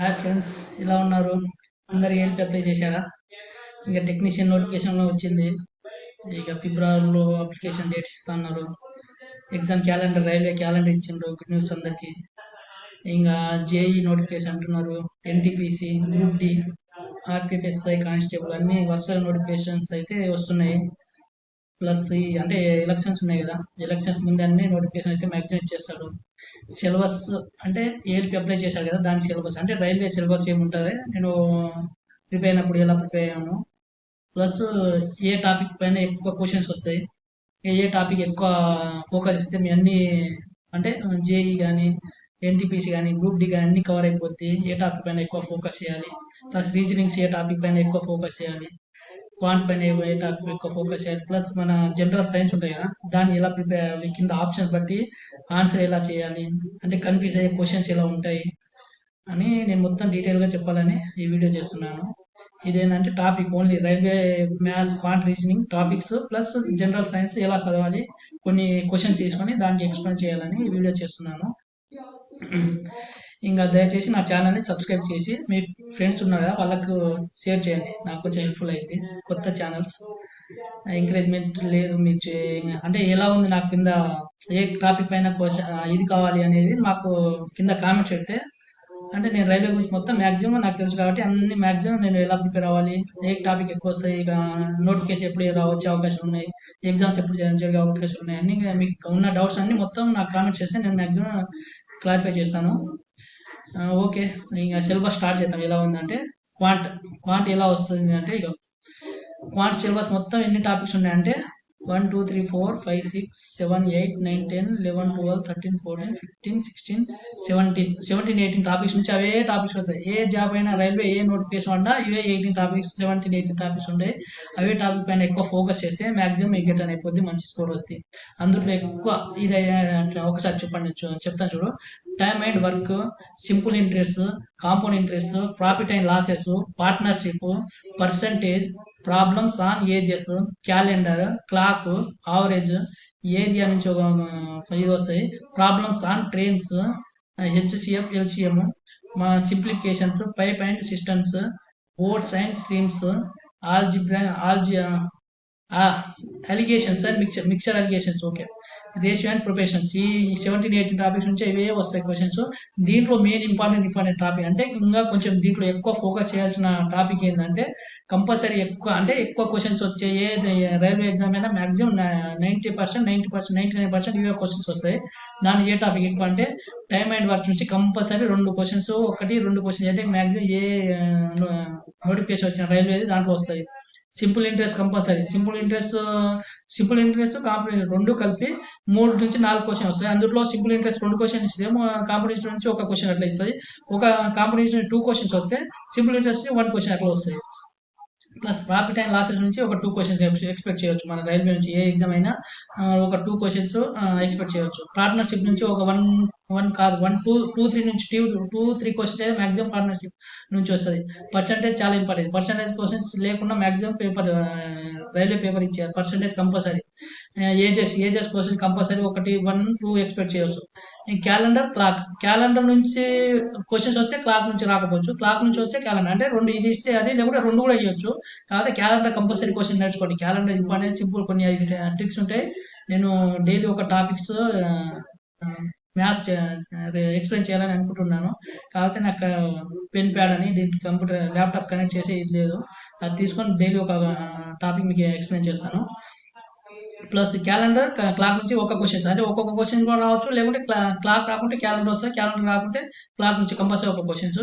Hi friends, ఎలా ఉన్నారు? అందరు ఏల్పి అప్లై చేశారా? ఇంకా టెక్నీషియన్ నోటిఫికేషన్లో వచ్చింది. ఇక ఫిబ్రవరిలో అప్లికేషన్ డేట్స్ ఇస్తున్నారు. ఎగ్జామ్ క్యాలెండర్, రైల్వే క్యాలెండర్ ఇచ్చిండ్రు. గుడ్ న్యూస్ అందరికి. ఇంకా జేఈ నోటిఫికేషన్ అంటున్నారు. ఎన్టీపీసీ, గ్రూప్ డి, ఆర్పిఎఫ్ఎస్ఐ, కానిస్టేబుల్ అన్ని వరుస నోటిఫికేషన్స్ అయితే వస్తున్నాయి. ప్లస్ అంటే ఎలక్షన్స్ ఉన్నాయి కదా, ఎలక్షన్స్ ముందే అన్ని నోటిఫికేషన్ అయితే మ్యాక్సిమం ఇచ్చేస్తాడు. సిలబస్ అంటే ఏఎల్పి అప్లై చేశాడు కదా, దాని సిలబస్ అంటే రైల్వే సిలబస్ ఏముంటుంది, నేను ప్రిపేర్ అయినప్పుడు ఎలా ప్రిపేర్ అయ్యాను, ప్లస్ ఏ టాపిక్ పైన ఎక్కువ క్వశ్చన్స్ వస్తాయి, ఏ టాపిక్ ఎక్కువ ఫోకస్ ఇస్తే మీ అన్ని అంటే జేఈ కానీ ఎన్టీపీసీ కానీ గ్రూప్ డి కానీ అన్ని కవర్ అయిపోద్ది, ఏ టాపిక్ పైన ఎక్కువ ఫోకస్ చేయాలి, ప్లస్ రీజనింగ్స్ ఏ టాపిక్ పైన ఎక్కువ ఫోకస్ చేయాలి, క్వాంట్ పైన ఏ టాపిక్ ఎక్కువ ఫోకస్ చేయాలి, ప్లస్ మన జనరల్ సైన్స్ ఉంటాయి కదా దాన్ని ఎలా ప్రిపేర్ అవ్వాలి, కింద ఆప్షన్స్ బట్టి ఆన్సర్ ఎలా చేయాలి, అంటే కన్ఫ్యూజ్ అయ్యే క్వశ్చన్స్ ఎలా ఉంటాయి అని నేను మొత్తం డీటెయిల్గా చెప్పాలని ఈ వీడియో చేస్తున్నాను. ఇదేంటంటే topic only railway maths, quant, reasoning topics plus general science ఎలా చదవాలి, కొన్ని క్వశ్చన్స్ తీసుకొని దానికి ఎక్స్ప్లెయిన్ చేయాలని ఈ వీడియో చేస్తున్నాను. ఇంకా దయచేసి నా ఛానల్ని సబ్స్క్రైబ్ చేసి మీ ఫ్రెండ్స్ ఉన్నారు కదా వాళ్ళకు షేర్ చేయండి, నాకు కొంచెం హెల్ప్ఫుల్ అయింది. కొత్త ఛానల్స్ ఎంకరేజ్మెంట్ లేదు మీరు అంటే ఎలా ఉంది నాకు కింద ఏ టాపిక్ పైన ఇది కావాలి అనేది మాకు కింద కామెంట్స్ పెడితే, అంటే నేను రైల్వే గురించి మొత్తం మ్యాక్సిమం నాకు తెలుసు కాబట్టి అన్ని మ్యాక్సిమం నేను ఎలా ప్రిపేర్ అవ్వాలి, ఏ టాపిక్ ఎక్కువ వస్తాయి, ఇక నోటిఫికేషన్ ఎప్పుడు వచ్చే అవకాశం ఉన్నాయి, ఎగ్జామ్స్ ఎప్పుడు జరిగే అవకాశం ఉన్నాయి అన్ని మీకు ఉన్న డౌట్స్ అన్ని మొత్తం నాకు కామెంట్ చేస్తే నేను మ్యాక్సిమం క్లారిఫై చేస్తాను. ఓకే, ఇంకా సిలబస్ స్టార్ట్ చేద్దాం. ఎలా ఉందంటే క్వాంట్ ఎలా వస్తుంది అంటే, ఇక క్వాంట్ సిలబస్ మొత్తం ఎన్ని టాపిక్స్ ఉన్నాయంటే 1 2 3 4 5 6 7 8 9 10 11 12 13 14 15 16 17 18 టాపిక్స్ నుంచి అవే టాపిక్స్ వస్తాయి. ఏ జాబ్ అయినా రైల్వే ఏ నోటిఫికేషన్ ఉన్నా ఇవే 18 టాపిక్స్ 17 18 టాపిక్స్ ఉంటాయి. అవే టాపిక్ పైన ఎక్కువ ఫోకస్ చేస్తే మ్యాక్సిమం ఎగ్గట్ అయిపోద్ది, మంచి స్కోర్ వస్తుంది. అందులో ఎక్కువ ఇది ఒకసారి చెప్తాను చూడు. Time and work, simple interest, compound interest, profit and losses, partnership, percentage, problems on ages, calendar, clock, average, area నుంచి ఒక 5 వస్తాయి, problems on trains, HCF, LCM, మా simplifications, pipe and systems, boards and streams, algebra alligations and mixture alligations, okay, ratio and professions. ఈ 17 18 topics నుంచి ఇవే వస్తాయి questions. దీంట్లో main important topic అంటే ఇంకా కొంచెం దీంట్లో ఎక్కువ ఫోకస్ చేయాల్సిన టాపిక్ ఏంటంటే, కంపల్సరీ ఎక్కువ క్వశ్చన్స్ వచ్చే ఏ రైల్వే ఎగ్జామ్ అయినా మ్యాక్సిమం 90% 99% ఇవే క్వశ్చన్స్ వస్తాయి. దాని ఏ టాపిక్ ఎక్కువ అంటే టైమ్ అండ్ వర్క్ నుంచి కంపల్సరీ 2 క్వశ్చన్స్, 1 2 క్వశ్చన్స్ అయితే మ్యాక్సిమం ఏ నోటిఫికేషన్ వచ్చిన రైల్వేది దాంట్లో వస్తాయి. Simple interest compulsory, simple interest competition రెండు కలిపి 3 నుంచి 4 క్వశ్చన్ వస్తాయి. అందులో సింపుల్ ఇంట్రెస్ట్ 2 క్వశ్చన్ ఇస్తే కాంపిటేషన్ నుంచి 1 క్వశ్చన్ అట్లా ఇస్తుంది. ఒక కాంపిటేషన్ 2 క్వశ్చన్స్ వస్తే సింపుల్ ఇంట్రెస్ట్ 1 క్వశ్చన్ అట్లా వస్తాయి. ప్లస్ ప్రాఫిట్ అండ్ లాసెస్ నుంచి ఒక 2 క్వశ్చన్స్ ఎక్స్పెక్ట్ చేయవచ్చు. మన రైల్వే నుంచి ఏ ఎగ్జామ్ అయినా ఒక 2 క్వశ్చన్స్ ఎక్స్పెక్ట్ చేయవచ్చు. పార్ట్నర్షిప్ నుంచి ఒక 1 కాదు 1 2 2 3 నుంచి 2 3 క్వశ్చన్స్ అయితే మాక్సిమం పార్ట్నర్షిప్ నుంచి వస్తుంది. పర్సంటేజ్ చాలా ఇంపార్టెంట్. పర్సంటేజ్ క్వశ్చన్స్ లేకుండా మాక్సిమం పేపర్ రైల్వే పేపర్ ఇచ్చారు. Percentage compulsory. Ages question compulsory 1 1 2 expect చేయవచ్చు. క్యాలెండర్ నుంచి క్వశ్చన్స్ వస్తే క్లాక్ నుంచి రాకపోవచ్చు, క్లాక్ నుంచి వస్తే క్యాలెండర్, అంటే 2 ఇది ఇస్తే అది, లేకుంటే 2 కూడా ఇవ్వచ్చు. కాకపోతే క్యాలెండర్ కంపల్సరీ క్వశ్చన్ నేర్చుకోండి. క్యాలెండర్ ఇంపార్టెంట్, సింపుల్ కొన్ని ట్రిక్స్ ఉంటాయి. నేను డైలీ ఒక టాపిక్స్ మ్యాథ్స్ ఎక్స్ప్లెయిన్ చేయాలని అనుకుంటున్నాను. కాకపోతే నాకు పెన్ ప్యాడ్ అని దీనికి కంప్యూటర్ ల్యాప్టాప్ కనెక్ట్ చేసి ఇది లేదు, అది తీసుకొని డైలీ ఒక టాపిక్ మీకు ఎక్స్ప్లెయిన్ చేస్తాను. ప్లస్ క్యాలెండర్, క్లాక్ నుంచి 1 క్వశ్చన్స్, అంటే ఒక్కొక్క క్వశ్చన్ కూడా రావచ్చు, లేకుంటే క్లాక్ రాకుంటే క్యాలెండర్ వస్తుంది, క్యాలెండర్ రాకుంటే క్లాక్ నుంచి కంపల్సరీ 1 క్వశ్చన్స్.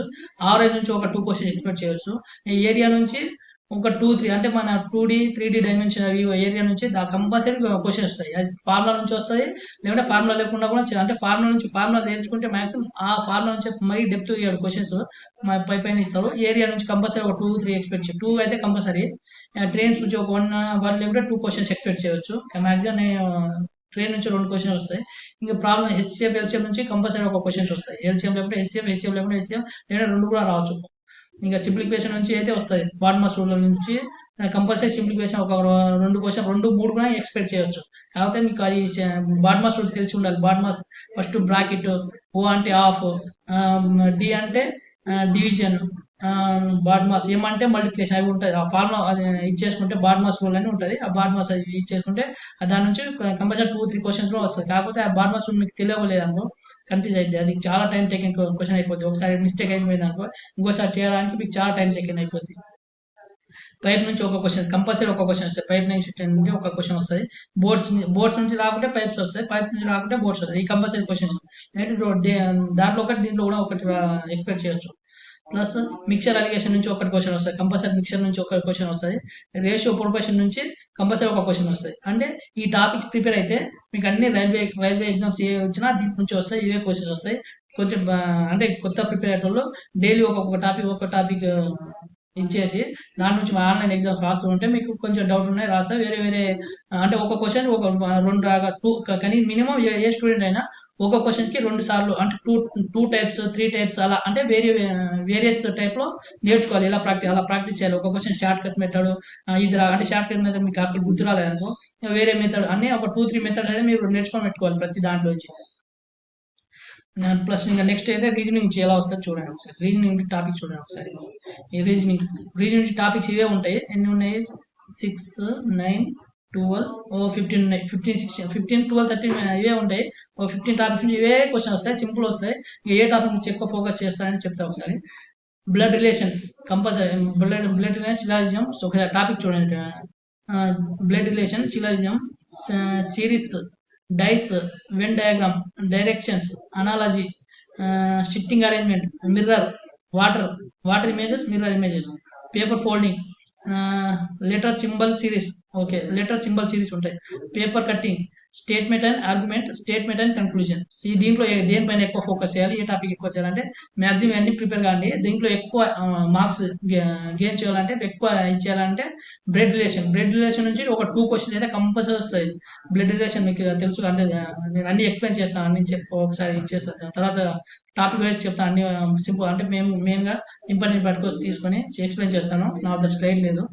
ఆవరేజ్ నుంచి ఒక 2 క్వశ్చన్స్ ఎక్స్పెక్ట్ చేయవచ్చు. ఏరియా నుంచి ఒక 2 3 అంటే మన 2D 3D డైమెన్షన్ అవి ఏరియా నుంచి కంపల్సరీ క్వశ్చన్స్ వస్తాయి. అది ఫార్ములా నుంచి వస్తాయి, లేకుంటే ఫార్ములా లేకుండా కూడా అంటే ఫార్ములా నేర్చుకుంటే మాక్సిమం ఆ ఫార్ములా నుంచి మరీ డెప్త్ క్వశ్చన్స్ పైన ఇస్తారు. ఏరియా నుంచి కంపల్సరీ ఒక 2 3 ఎక్స్పెక్ట్ చేయొచ్చు. 2 అయితే కంపల్సరీ. ట్రైన్స్ నుంచి ఒక 1 లేకుంటే 2 క్వశ్చన్స్ ఎక్స్పెక్ట్ చేయవచ్చు. మాక్సిమం ట్రైన్ నుంచి 2 క్వశ్చన్స్ వస్తాయి. ఇంకా ప్రాబ్లం హెచ్సిఎఫ్, ఎల్సిఎం నుంచి కంపల్సరీ 1 క్వశ్చన్స్ వస్తాయి. ఎల్సిఎం లేకుంటే హెచ్సిఎఫ్ లేకుంటే హెచ్సిఎం, లేదా 2 కూడా రావచ్చు. ఇంకా సింప్లిఫికేషన్ నుంచి అయితే వస్తుంది. బాడ్మాస్ రూల్ నుంచి కంపల్సరీ సింప్లిఫికేషన్ ఒక 2 క్వశ్చన్ 2 3 కూడా ఎక్స్పెక్ట్ చేయవచ్చు. కాకపోతే మీకు అది బాడ్మాస్ రూల్ తెలిసి ఉండాలి. బాడ్మాస్ ఫస్ట్ బ్రాకెట్, ఓ అంటే ఆఫ్, డి అంటే డివిజన్, బాడ్మాస్ ఏమంటే మల్టిప్లికేషన్ అవి ఉంటుంది. ఆ ఫార్ములా అది ఇచ్చేసుకుంటే బాడ్మాస్ రూల్ అని ఉంటుంది. ఆ బాడ్మాస్ అది ఇచ్చేసుకుంటే దాని నుంచి కంపల్సరీ 2-3 క్వశ్చన్స్లో వస్తుంది. కాకపోతే ఆ బాడ్మాస్ రూల్ మీకు తెలియలేదు అనుకో కన్ఫ్యూజ్ అవుతుంది. అది చాలా టైం టేకింగ్ క్వశ్చన్ అయిపోద్ది. ఒకసారి మిస్టేక్ అయిపోయింది అనుకో ఇంకోసారి చేయడానికి మీకు చాలా టైం టేకింగ్ అయిపోద్ది. పైప్ నుంచి ఒక క్వశ్చన్ కంపల్సరీ ఒక క్వశ్చన్ వస్తాయి. పైప్ నుంచి ఒక క్వశ్చన్ వస్తుంది. బోర్డ్స్ నుంచి రాకుంటే పైప్స్ వస్తాయి. పైప్ నుంచి రాకుంటే బోర్డ్స్ వస్తాయి. ఈ కంపల్సరీ క్వశ్చన్స్ దాంట్లో ఒకటి దీంట్లో కూడా ఒకటి ఎక్స్పెక్ట్ చేయొచ్చు. ప్లస్ మిక్చర్ అలిగేషన్ నుంచి ఒకటి క్వశ్చన్ వస్తుంది. కంపల్సరీ మిక్చర్ నుంచి ఒక క్వశ్చన్ వస్తుంది. రేషియో ప్రొపోర్షన్ నుంచి కంపల్సరీ ఒక క్వశ్చన్ వస్తుంది. అంటే ఈ టాపిక్స్ ప్రిపేర్ అయితే మీకు అన్ని రైల్వే ఎగ్జామ్స్ ఏ వచ్చినా దీని నుంచి వస్తాయి. ఇవే క్వశ్చన్స్ వస్తాయి. కొంచెం అంటే కొత్త ప్రిపేర్ అయ్యే వాళ్ళు డైలీ ఒక టాపిక్ ఇచ్చేసి దాని నుంచి ఆన్లైన్ ఎగ్జామ్స్ రాస్తూ ఉంటే మీకు కొంచెం డౌట్ ఉన్నాయి రాస్తే వేరే అంటే ఒక క్వశ్చన్ ఒక 2 కానీ మినిమం ఏ స్టూడెంట్ అయినా ఒక క్వశ్చన్కి 2 సార్లు అంటే టూ టైప్స్ 3 టైప్స్ అలా అంటే వేరియస్ టైప్లో నేర్చుకోవాలి. అలా ప్రాక్టీస్ చేయాలి. ఒక క్వశ్చన్ షార్ట్ కట్ మెథడ్ ఇది అంటే షార్ట్ కట్ మెథడ్ మీకు అక్కడ గుర్తు రాలేదనుకో వేరే మెథడ్ అన్ని ఒక 2-3 మెథడ్ అయితే మీరు నేర్చుకొని పెట్టుకోవాలి ప్రతి దాంట్లో నుంచి. ప్లస్ ఇంకా నెక్స్ట్ అయితే రీజనింగ్ నుంచి ఎలా వస్తుంది చూడండి ఒకసారి. రీజనింగ్ టాపిక్ చూడండి ఒకసారి. ఈ రీజనింగ్ టాపిక్స్ ఇవే ఉంటాయి. ఎన్ని ఉన్నాయి? 6, 9, 12, 15 ఉన్నాయి. 15, 16, 15, 12, 13 ఇవే ఉంటాయి. 15 టాపిక్స్ నుంచి ఇవే క్వశ్చన్ వస్తాయి. సింపుల్ వస్తాయి. ఏ టాపిక్ నుంచి ఎక్కువ ఫోకస్ చేస్తారని చెప్తా ఒకసారి. Blood relations compulsory. Blood relation syllogism. So ఒకసారి టాపిక్ చూడండి. Blood relation syllogism, series, dice, venn diagram, directions, analogy, shifting arrangement, mirror, water images, mirror images, paper folding, letter symbol series. Okay, letter symbol series ఉంటాయి. Paper cutting, statement and argument, statement and conclusion. ఈ దీంట్లో దేనిపైన ఎక్కువ focus చేయాలి, ఏ topic ఎక్కువ చేయాలంటే maximum అన్ని prepare కాండి. దీంట్లో ఎక్కువ మార్క్స్ గెయిన్ చేయాలంటే ఎక్కువ ఇచ్చేయాలంటే బ్లడ్ రిలేషన్ నుంచి ఒక 2 క్వశ్చన్స్ అయితే కంపల్సరీ వస్తాయి. బ్లడ్ రిలేషన్ మీకు తెలుసు అంటే నేను అన్ని ఎక్స్ప్లెయిన్ చేస్తాను. అన్ని ఒకసారి చేస్తాను. తర్వాత టాపిక్ వైజ్ చెప్తాను. అన్ని సింపుల్ అంటే మేము మెయిన్గా ఇంపార్టెంట్ పట్టుకొచ్చి తీసుకొని ఎక్స్ప్లెయిన్ చేస్తాను. నా వద్ద స్లైడ్ లేదు.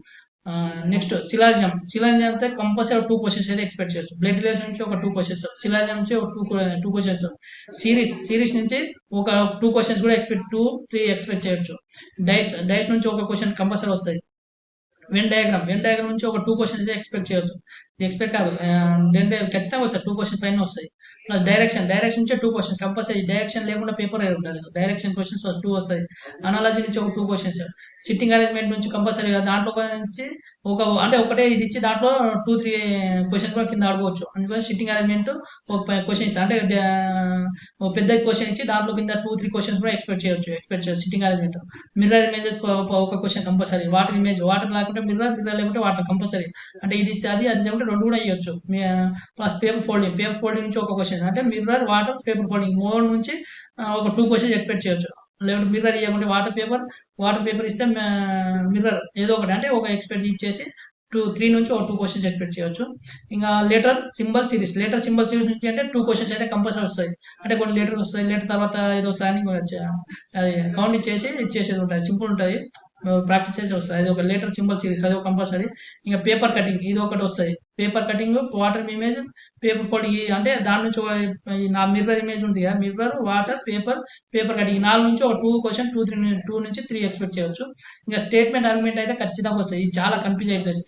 నెక్స్ట్ సిలాజిజం అయితే కంపల్సరీ 2 క్వశ్చన్స్ అయితే ఎక్స్పెక్ట్ చేయొచ్చు. బ్లడ్ రిలేషన్ నుంచి ఒక 2 క్వశ్చన్స్, సిలాజిజం నుంచి ఒక 2 క్వశ్చన్స్, సిరీస్ నుంచి ఒక 2 క్వశ్చన్స్ కూడా 2-3 ఎక్స్పెక్ట్ చేయొచ్చు. డైస్ నుంచి ఒక క్వశ్చన్ కంపల్సరీ వస్తాయి. వెన్ డయాగ్రామ్ నుంచి ఒక 2 క్వశ్చన్స్ ఎక్స్పెక్ట్ చేయొచ్చు. ఎక్స్పెక్ట్ కాదు ఖచ్చితంగా వస్తాయి. 2 క్వశ్చన్ పైన వస్తాయి. ప్లస్ డైరెక్షన్ నుంచి 2 క్వశ్చన్స్ కంపల్సరీ. డైరెక్షన్ లేకుండా పేపర్ ఉండాలి. డైరెక్షన్ క్వశ్చన్స్ 2 వస్తాయి. అనాలజీ నుంచి ఒక 2 క్వశ్చన్స్. సిట్టింగ్ అరేంజ్మెంట్ నుంచి కంపల్సరీగా దాంట్లో నుంచి అంటే ఒకటే ఇది ఇచ్చి దాంట్లో 2-3 క్వశ్చన్స్ కూడా కింద అడగవచ్చు. అందుకని సిట్టింగ్ అరేంజ్మెంట్ ఒక క్వశ్చన్స్ అంటే పెద్ద క్వశ్చన్ ఇచ్చి దాంట్లో కింద 2-3 క్వశ్చన్స్ కూడా ఎక్స్పెక్ట్ చేయొచ్చు సిట్టింగ్ అరేంజ్మెంట్. మిర్రర్ ఇమేజెస్ ఒక క్వశ్చన్ కంపల్సరీ. వాటర్ లేకుంటే మిర్రర్ లేకుంటే వాటర్ కంపల్సరీ. అంటే ఇది ఇస్తే అది లేకుంటే 2 కూడా ఇవ్వచ్చు. ప్లస్ పేపర్ ఫోల్డింగ్ నుంచి ఒక క్వశ్చన్ అంటే మిర్రర్, వాటర్, పేపర్ ఫోల్డింగ్ 3 నుంచి ఒక 2 క్వశ్చన్స్ ఎక్స్పెక్ట్ చేయొచ్చు. లేకుంటే మిర్రర్ ఇవ్వకుంటే వాటర్ పేపర్ ఇస్తే మిర్రర్ ఏదో ఒకటి అంటే ఒక ఎక్స్పెక్ట్ ఇచ్చేసి 3 నుంచి ఒక 2 క్వశ్చన్స్ ఎక్స్పెక్ట్ చేయొచ్చు. ఇంకా లెటర్ సింబల్ సిరీస్ నుంచి అంటే 2 క్వశ్చన్స్ అయితే కంపల్సరీ వస్తాయి. అంటే కొన్ని లెటర్ వస్తాయి. లెటర్ తర్వాత ఏదో వస్తాయని అది కౌంట్ ఇచ్చేసేది ఉంటుంది. సింపుల్ ఉంటుంది. ప్రాక్టీస్ చేసి వస్తుంది. అది ఒక లెటర్ సింబల్ సిరీస్ అది ఒక కంపల్సరీ. ఇంకా పేపర్ కటింగ్ ఇది ఒకటి వస్తుంది. Paper cutting, water image, paper folding అంటే దాని నుంచి నా మిర్రర్ ఇమేజ్ ఉంది కదా, మిర్రర్, వాటర్, పేపర్ కటింగ్ 4 నుంచి ఒక 2 క్వశ్చన్ 2 నుంచి 3 ఎక్స్పెక్ట్ చేయొచ్చు. ఇంకా స్టేట్మెంట్ ఆర్గ్యుమెంట్ అయితే ఖచ్చితంగా వస్తాయి. ఇది చాలా కన్ఫ్యూజ్ అయిపోతుంది.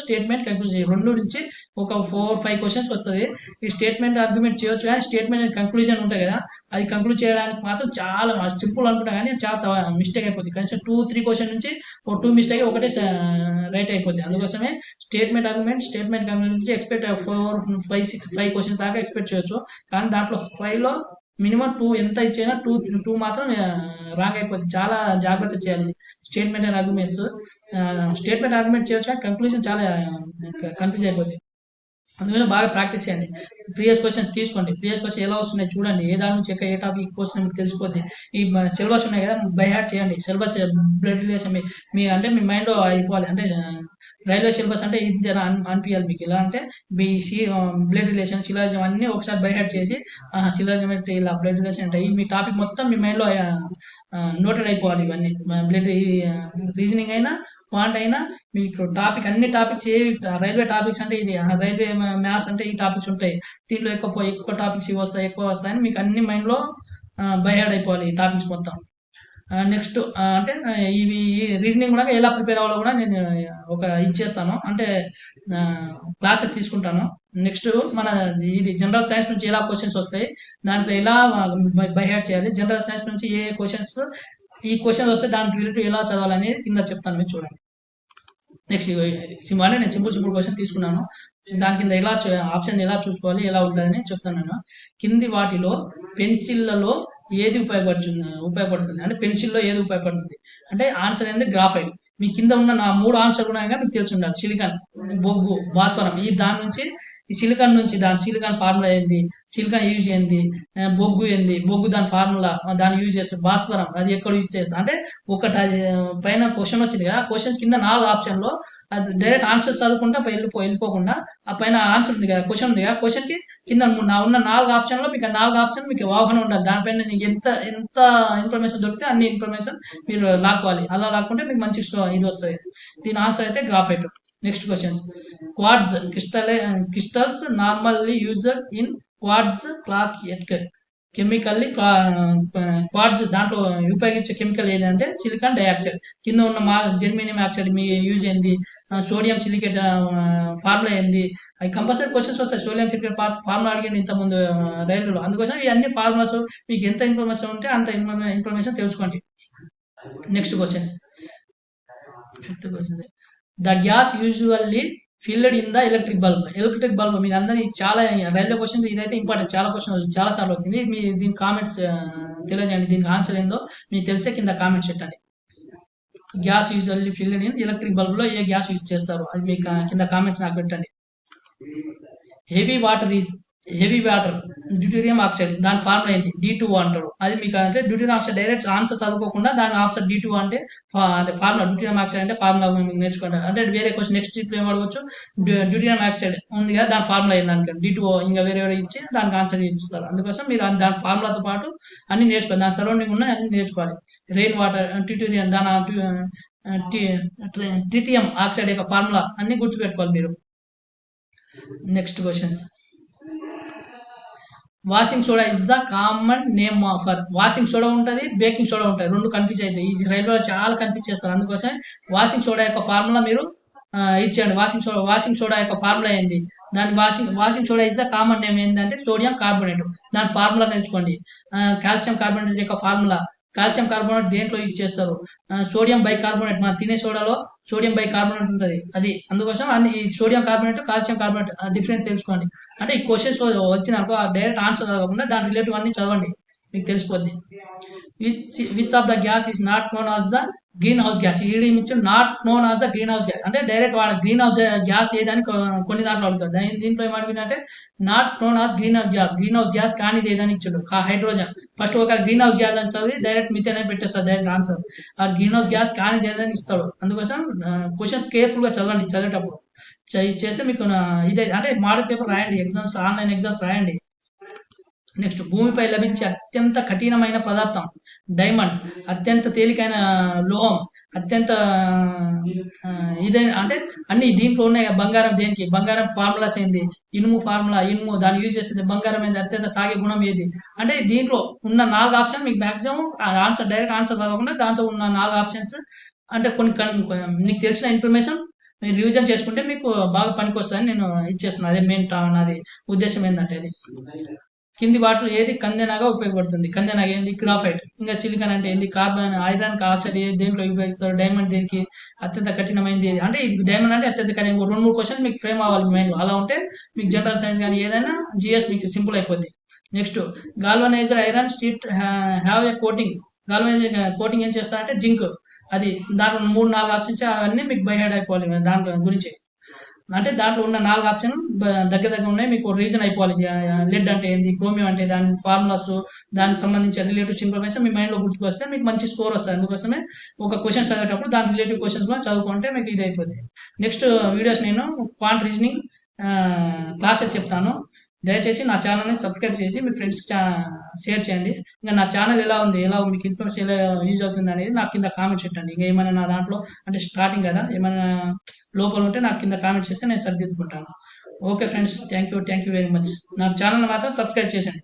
స్టేట్మెంట్ కంక్లూజన్ 2 నుంచి ఒక 4-5 క్వశ్చన్స్ వస్తుంది. ఈ స్టేట్మెంట్ ఆర్గ్యుమెంట్ చేయొచ్చు కానీ స్టేట్మెంట్ అండ్ కంక్లూజన్ ఉంటాయి కదా, అది కంక్లూడ్ చేయడానికి మాత్రం చాలా సింపుల్ అనుకుంటా కానీ చాలా మిస్టేక్ అయిపోతుంది. కనీసం 2-3 క్వశ్చన్ నుంచి ఒక 2 మిస్టేక్ ఒకటే రైట్ అయిపోద్ది. అందుకోసమే స్టేట్మెంట్ కంక్లూజన్ నుంచి ఎక్స్పెక్ట్ 4-5-6 క్వశ్చన్స్ దాకా ఎక్స్పెక్ట్ చేయొచ్చు. కానీ దాంట్లో 5లో మినిమం 2 ఎంత ఇచ్చినా 2 మాత్రం రాంగ్ అయిపోద్ది. చాలా జాగ్రత్త చేయాలి. స్టేట్మెంట్ అండ్ ఆర్గ్యుమెంట్స్ చేయొచ్చు కానీ కంక్లూజన్ చాలా కన్ఫ్యూజ్ అయిపోద్ది. అందువల్ల బాగా ప్రాక్టీస్ చేయండి. ప్రీవియస్ క్వశ్చన్ తీసుకోండి. ప్రీవియస్ క్వశ్చన్ ఎలా వస్తున్నాయి చూడండి. ఏ దాని నుంచి ఏ టాపిక్ క్వశ్చన్ మీకు తెలిసిపోద్ది. ఈ సిలబస్ ఉన్నాయి కదా బై హార్ట్ చేయండి. సిలబస్ బ్లడ్ రిలేషన్ మీ అంటే మీ మైండ్లో అయిపోవాలి. అంటే రైల్వే సిలబస్ అంటే ఇది అనిపించాలి మీకు. ఇలా అంటే బ్లడ్ రిలేషన్, సిలాజిజం అన్నీ ఒకసారి బై హార్ట్ చేసి సిలాజిజం అంటే ఇలా, బ్లడ్ రిలేషన్ అంటే మీ టాపిక్ మొత్తం మీ మైండ్లో నోటెడ్ అయిపోవాలి. ఇవన్నీ బ్లడ్ రీజనింగ్ అయినా క్వాంట్ అయినా మీకు అన్ని టాపిక్స్ రైల్వే టాపిక్స్ అంటే ఇది, రైల్వే మ్యాథ్స్ అంటే ఈ టాపిక్స్ ఉంటాయి. దీంట్లో ఎక్కువ టాపిక్స్ ఇవి వస్తాయి, ఎక్కువ వస్తాయని మీకు అన్ని మైండ్లో బై హార్ట్ అయిపోవాలి ఈ టాపిక్స్ మొత్తం. నెక్స్ట్ అంటే ఇవి రీజనింగ్ కూడా ఎలా ప్రిపేర్ అవ్వాలో కూడా నేను ఒక ఇచ్చేస్తాను, అంటే క్లాస్ తీసుకుంటాను. నెక్స్ట్ మన ఇది జనరల్ సైన్స్ నుంచి ఎలా క్వశ్చన్స్ వస్తాయి, దాంట్లో ఎలా బై హార్ట్ చేయాలి, జనరల్ సైన్స్ నుంచి ఏ క్వశ్చన్స్ ఈ క్వశ్చన్స్ వస్తే దానికి రిలేటివ్ ఎలా చదవాలనేది కింద చెప్తాను, మీరు చూడండి. నెక్స్ట్ అంటే నేను సింపుల్ క్వశ్చన్ తీసుకున్నాను, దాని కింద ఎలా ఆప్షన్ ఎలా చూసుకోవాలి ఎలా ఉంటుందని చెప్తాను నేను. కింది వాటిలో పెన్సిళ్లలో ఏది ఉపయోగపడుతుంది అంటే పెన్సిల్లో ఏది ఉపయోగపడుతుంది అంటే ఆన్సర్ అనేది గ్రాఫైట్. మీ కింద ఉన్న నా 3 ఆన్సర్ కూడా మీకు తెలిసి ఉండాలి. సిలికాన్, బొగ్గు, భాస్వరం. ఈ దాని నుంచి ఈ సిలికాన్ నుంచి సిలికాన్ ఫార్ములా ఏంది, సిలికాన్ యూజ్ ఏంది, బొగ్గు ఏంది, బొగ్గు దాని ఫార్ములా దాన్ని యూజ్ చేస్తారు, భాస్వరం అది ఎక్కడ యూజ్ చేస్తారు అంటే ఒకటి పైన క్వశ్చన్ వచ్చింది కదా, క్వశ్చన్స్ కింద 4 ఆప్షన్లో అది డైరెక్ట్ ఆన్సర్ చదువుకుంటా వెళ్ళిపోకుండా ఆ పైన ఆన్సర్ ఉంది కదా, క్వశ్చన్ ఉంది కదా, క్వశ్చన్కి కింద ఉన్న 4 ఆప్షన్లో మీకు 4 ఆప్షన్ మీకు అవగాహన ఉండాలి. దానిపైన నీకు ఎంత ఇన్ఫర్మేషన్ దొరికితే అన్ని ఇన్ఫర్మేషన్ మీరు లాక్కోవాలి. అలా లాక్కుంటే మీకు మంచి ఇది వస్తుంది. దీని ఆన్సర్ అయితే graphite. Next questions. Quartz crystals normally used in quartz clock chemically quartz దాంట్లో ఉపయోగించే కెమికల్ ఏదంటే సిలికాన్ డైఆక్సైడ్. కింద ఉన్న జెర్మేనియం ఆక్సైడ్ మీ యూజ్ ఏంది, సోడియం సిలికేట్ ఫార్ములా ఏంది, అవి కంపల్సరీ క్వశ్చన్స్ వస్తాయి. సోడియం సిలికేట్ ఫార్ములా అడిగింది ఇంతకుముందు రైలులో, అందుకోసం ఇవన్నీ ఫార్ములాస్ మీకు ఎంత ఇన్ఫర్మేషన్ ఉంటే అంత ఇన్ఫర్మేషన్ తెలుసుకోండి. Next questions. 5th question. The gas usually filled in the electric bulb. మీరు అందరినీ చాలా రైల్వే క్వశ్చన్ ఇదైతే ఇంపార్టెంట్, చాలా క్వశ్చన్ చాలా సార్లు వస్తుంది. మీ దీని కామెంట్స్ తెలియజేయండి, దీనికి ఆన్సర్ ఏందో మీకు తెలిసే కింద కామెంట్స్ పెట్టండి. Gas usually filled in electric బల్బ్లో ఏ గ్యాస్ యూజ్ చేస్తారు అది మీ కింద కామెంట్స్ నాకు పెట్టండి. హెవీ వాటర్ డ్యూటీరియం ఆక్సైడ్ దాని ఫార్ములా ఏంటి, D2 అంటారు. అది మీకు అంటే డ్యూటీరియం ఆక్సైడ్ డైరెక్ట్ ఆన్సర్ చదువుకోకుండా దాని ఆన్సర్ D2 అంటే ఫార్ములా. డ్యూటీరియం ఆక్సైడ్ అంటే ఫార్ములా మీకు నేర్చుకోండి. అంటే వేరే క్వశ్చన్ నెక్స్ట్ స్టెప్లో ఏం అడగవచ్చు, డ్యూటీరియం ఆక్సైడ్ ఉంది కదా దాని ఫార్ములా ఏంది దానికి D2 ఇంకా వేరే ఇచ్చి దానికి ఆన్సర్ ఇస్తారు. అందుకోసం మీరు దాని ఫార్ములాతో పాటు అన్ని నేర్చుకోవాలి, దాని సరౌండింగ్ ఉన్న అన్ని నేర్చుకోవాలి. రెయిన్ వాటర్ ట్యూటీరియం దాని ట్రిటియం ఆక్సైడ్ యొక్క ఫార్ములా అన్ని గుర్తుపెట్టుకోవాలి మీరు. Next questions. Washing soda is the common name for. Washing soda ఉంటుంది, బేకింగ్ సోడా ఉంటుంది, రెండు కన్ఫ్యూజ్ అవుతాయి. ఈ రైల్వేలో చాలా కన్ఫ్యూజ్ చేస్తారు. అందుకోసం వాషింగ్ సోడా యొక్క ఫార్ములా మీరు ఇచ్చేయండి. వాషింగ్ సోడా యొక్క ఫార్ములా ఏంది, దాని washing soda is the common name ఏంటంటే సోడియం కార్బోనేట్. దాని ఫార్ములా నేర్చుకోండి. కాల్షియం కార్బోనేట్ యొక్క ఫార్ములా, కాల్షియం కార్బోనేట్ దేంట్లో యూజ్ చేస్తారు, సోడియం బైకార్బోనేట్. మన తినే సోడాలో సోడియం బైకార్బోనేట్ ఉంటుంది అది. అందుకోసం అన్ని ఈ sodium carbonate calcium carbonate difference తెలుసుకోండి. అంటే ఈ క్వశ్చన్స్ వచ్చినాకో డైరెక్ట్ ఆన్సర్ చదవకుండా దాని రిలేటివ్ అన్ని చదవండి, మీకు తెలిసిపోద్ది. Which of the gas is not known as the greenhouse gas. ఈ not known as the greenhouse gas అంటే డైరెక్ట్ వాడు గ్రీన్ హౌస్ గ్యాస్ ఏదని కొన్ని దాంట్లో అడుగుతాడు. దీంట్లో ఏమడిగినట్టే not known as greenhouse gas కానీ ఏదని ఇచ్చాడు, హైడ్రోజన్. ఫస్ట్ ఒక గ్రీన్ హౌస్ గ్యాస్ అని చదివి డైరెక్ట్ మిథేన్ అని పెట్టేస్తాడు డైరెక్ట్ ఆన్సర్. ఆ గ్రీన్ హౌస్ గ్యాస్ కానీ ఏదని ఇస్తాడు. అందుకోసం క్వశ్చన్ కేర్ఫుల్గా చదవండి, చదివేటప్పుడు చేస్తే మీకు ఇదే అంటే మోడల్ పేపర్ రాయండి, ఎగ్జామ్స్ ఆన్లైన్ ఎగ్జామ్స్ రాయండి. నెక్స్ట్. భూమిపై లభించే అత్యంత కఠినమైన పదార్థం డైమండ్. అత్యంత తేలికైన లోహం, అత్యంత ఇదైన అంటే అన్ని దీంట్లో ఉన్నాయి. బంగారం దేనికి, బంగారం ఫార్ములాస్ ఏంది, ఇనుము ఫార్ములా, ఇనుము దాన్ని యూజ్ చేసేది, బంగారం ఏంది, అత్యంత సాగే గుణం ఏది. అంటే దీంట్లో ఉన్న 4 ఆప్షన్ మీకు మ్యాక్సిమం ఆన్సర్ డైరెక్ట్ ఆన్సర్ చదవకుండా దాంట్లో ఉన్న 4 ఆప్షన్స్ అంటే మీకు తెలిసిన ఇన్ఫర్మేషన్ మీరు రివిజన్ చేసుకుంటే మీకు బాగా పనికొస్తుందని నేను ఇచ్చేస్తున్నాను. అదే మెయిన్ నాది ఉద్దేశం ఏంటంటే అది. కింది వాటిలో ఏది కందెనగా ఉపయోగపడుతుంది. కందెనగా ఏంది, గ్రాఫైట్. ఇంకా సిలికాన్ అంటే ఏంది, కార్బన్, ఐరన్ ఆక్సైడ్ దేంట్లో ఉపయోగిస్తారు, డైమండ్ దేనికి అత్యంత కఠినమైనది. అంటే ఇది డైమండ్ అంటే అత్యంత కఠిన. 2-3 క్వశ్చన్ మీకు ఫ్రేమ్ అవ్వాలి మైండ్. అలా ఉంటే మీకు జనరల్ సైన్స్ కానీ ఏదైనా జిఎస్ మీకు సింపుల్ అయిపోద్ది. Next. Galvaniser iron sheet have a coating. Galvaniser coating ఏం చేస్తారంటే జింక్. అది దాంట్లో 3-4 ఆప్షన్స్ అవన్నీ మీకు బై హెడ్ అయిపోవాలి దాంట్లో గురించి. అంటే దాంట్లో ఉన్న 4 ఆప్షన్ దగ్గర ఉన్నాయి, మీకు రీజన్ అయిపోవాలి. లెడ్ అంటే ఏంది, క్రోమియం అంటే దాని ఫార్ములాస్, దానికి సంబంధించిన రిలేటివ్ ఇన్ఫర్మేషన్ మీ మైండ్లో గుర్తుకు వస్తే మీకు మంచి స్కోర్ వస్తుంది. అందుకోసమే ఒక క్వశ్చన్ చదివేటప్పుడు దాని రిలేటివ్ క్వశ్చన్స్ కూడా చదువుకుంటే మీకు ఇది అయిపోద్ది. నెక్స్ట్ వీడియోస్ నేను క్వాంట్ రీజనింగ్ క్లాసెస్ చెప్తాను. దయచేసి నా ఛానల్ని సబ్స్క్రైబ్ చేసి మీ ఫ్రెండ్స్కి షేర్ చేయండి. ఇంకా నా ఛానల్ ఎలా ఉంది, మీకు ఇన్ఫర్మేషన్ ఎలా యూజ్ అవుతుంది అనేది నాకు కింద కామెంట్స్ పెట్టండి. ఇంకా ఏమైనా నా దాంట్లో అంటే స్టార్టింగ్ కదా ఏమైనా లోపల ఉంటే నాకు కింద కామెంట్స్ చేస్తే నేను సరిదిద్దుకుంటాను. Okay friends, thank you very much. నా ఛానల్ మాత్రం సబ్స్క్రైబ్ చేయండి.